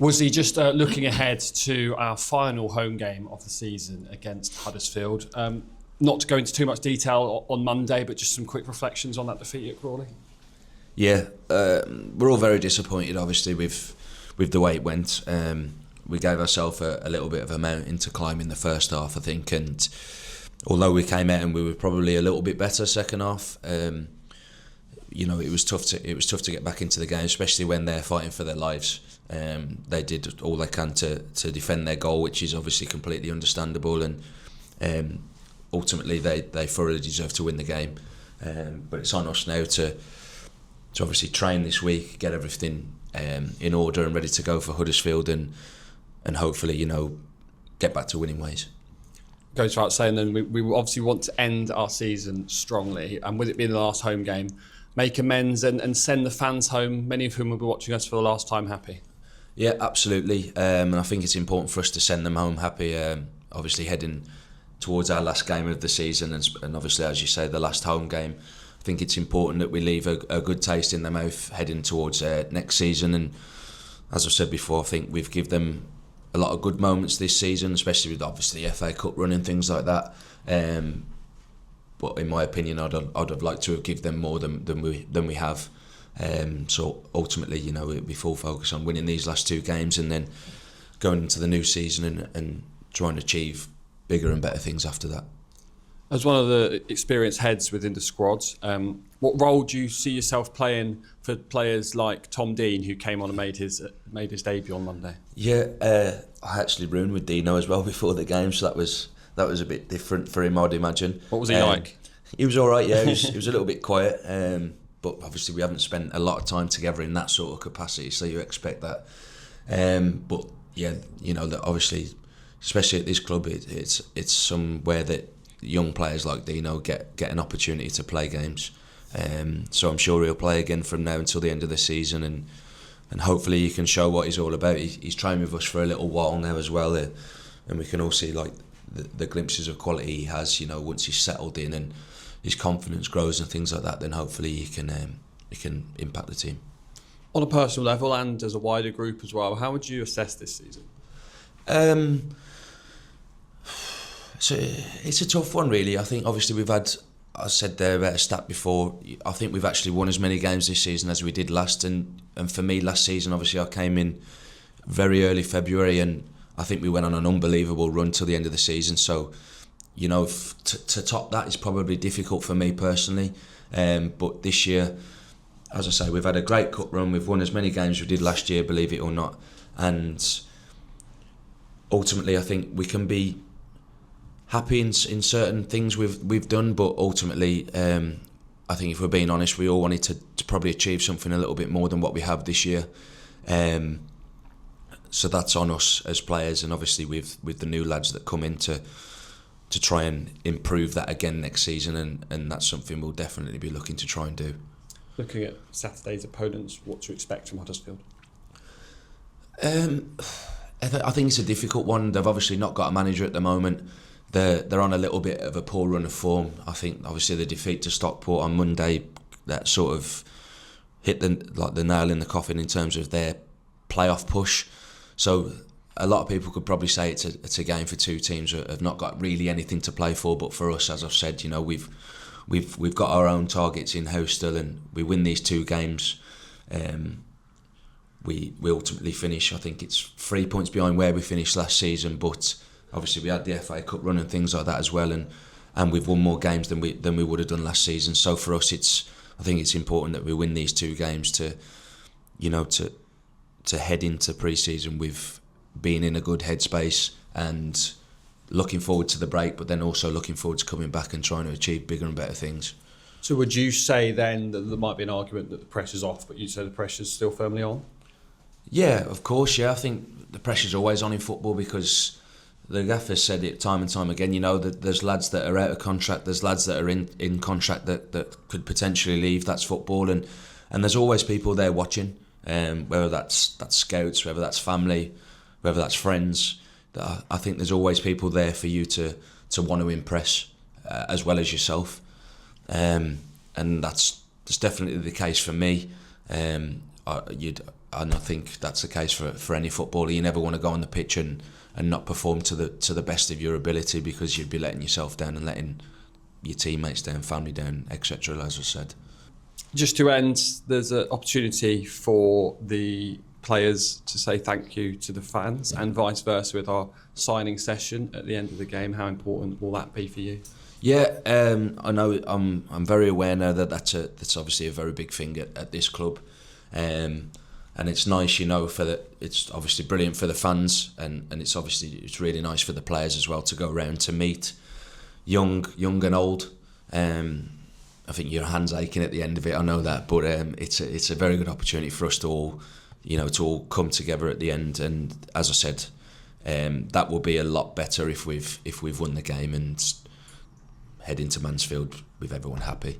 Was he just looking ahead to our final home game of the season against Huddersfield? Not to go into too much detail on Monday, but just some quick reflections on that defeat at Crawley. Yeah, we're all very disappointed, obviously, with the way it went. We gave ourselves a little bit of a mountain to climb in the first half, I think, and although we came out and we were probably a little bit better second half, it was tough to get back into the game, especially when they're fighting for their lives. They did all they can to defend their goal, which is obviously completely understandable, and ultimately they thoroughly deserve to win the game. But it's on us now to obviously train this week, get everything in order and ready to go for Huddersfield, and hopefully get back to winning ways. Goes without saying then, we obviously want to end our season strongly, and with it being the last home game, make amends and send the fans home, many of whom will be watching us for the last time, happy. Yeah, absolutely. And I think it's important for us to send them home happy, obviously heading towards our last game of the season, and obviously, as you say, the last home game. I think it's important that we leave a good taste in their mouth heading towards next season. And as I've said before, I think we've given them a lot of good moments this season, especially with obviously the FA Cup run and things like that. But in my opinion, I'd have liked to have given them more than we have. So ultimately, it'll be full focus on winning these last two games and then going into the new season and trying to achieve bigger and better things after that. As one of the experienced heads within the squad, what role do you see yourself playing for players like Tom Dean, who came on and made his debut on Monday? Yeah, I actually roomed with Dino as well before the game, so that was a bit different for him, I'd imagine. What was he like? He was all right. Yeah, he was a little bit quiet, but obviously we haven't spent a lot of time together in that sort of capacity, so you expect that. But yeah, that obviously, especially at this club, it's somewhere that young players like Dino get an opportunity to play games. So I'm sure he'll play again from now until the end of the season, and hopefully he can show what he's all about. He's trained with us for a little while now as well, and we can all see like the glimpses of quality he has. Once he's settled in and his confidence grows and things like that, then hopefully he can impact the team. On a personal level and as a wider group as well, how would you assess this season? So it's a tough one, really. I think obviously we've had, I said there about a stat before, I think we've actually won as many games this season as we did last, and for me last season obviously I came in very early February and I think we went on an unbelievable run till the end of the season, so to top that is probably difficult for me personally, but this year, as I say, we've had a great cup run, we've won as many games as we did last year, believe it or not, and ultimately I think we can be happy in certain things we've done, but ultimately I think if we're being honest, we all wanted to probably achieve something a little bit more than what we have this year, so that's on us as players, and obviously with the new lads that come in to try and improve that again next season, and that's something we'll definitely be looking to try and do. Looking at Saturday's opponents, what to expect from Huddersfield? I think it's a difficult one. They've obviously not got a manager at the moment. They're on a little bit of a poor run of form. I think obviously the defeat to Stockport on Monday, that sort of hit the nail in the coffin in terms of their playoff push. So a lot of people could probably say it's a game for two teams that have not got really anything to play for. But for us, as I've said, we've got our own targets in house still, and we win these two games. We ultimately finish, I think it's 3 points behind where we finished last season, but obviously we had the FA Cup run and things like that as well, and we've won more games than we would have done last season. So for us, I think it's important that we win these two games to head into pre-season with being in a good headspace and looking forward to the break, but then also looking forward to coming back and trying to achieve bigger and better things. So would you say then that there might be an argument that the pressure's off, but you'd say the pressure's still firmly on? Yeah, of course, yeah. I think the pressure's always on in football because the gaffer's said it time and time again, that there's lads that are out of contract, there's lads that are in contract that could potentially leave, that's football, and there's always people there watching, whether that's scouts, whether that's family, whether that's friends. I think there's always people there for you to want to impress, as well as yourself, and that's definitely the case for me. I think that's the case for any footballer. You never want to go on the pitch and not perform to the best of your ability, because you'd be letting yourself down and letting your teammates down, family down, etc. As I said. Just to end, there's an opportunity for the players to say thank you to the fans, and vice versa with our signing session at the end of the game. How important will that be for you? Yeah, I know. I'm very aware now that that's obviously a very big thing at this club, and it's nice, it's obviously brilliant for the fans, and it's really nice for the players as well to go around to meet young and old. I think your hand's aching at the end of it. I know that, but it's a very good opportunity for us to all come together at the end. And as I said, that will be a lot better if we've won the game and head into Mansfield with everyone happy.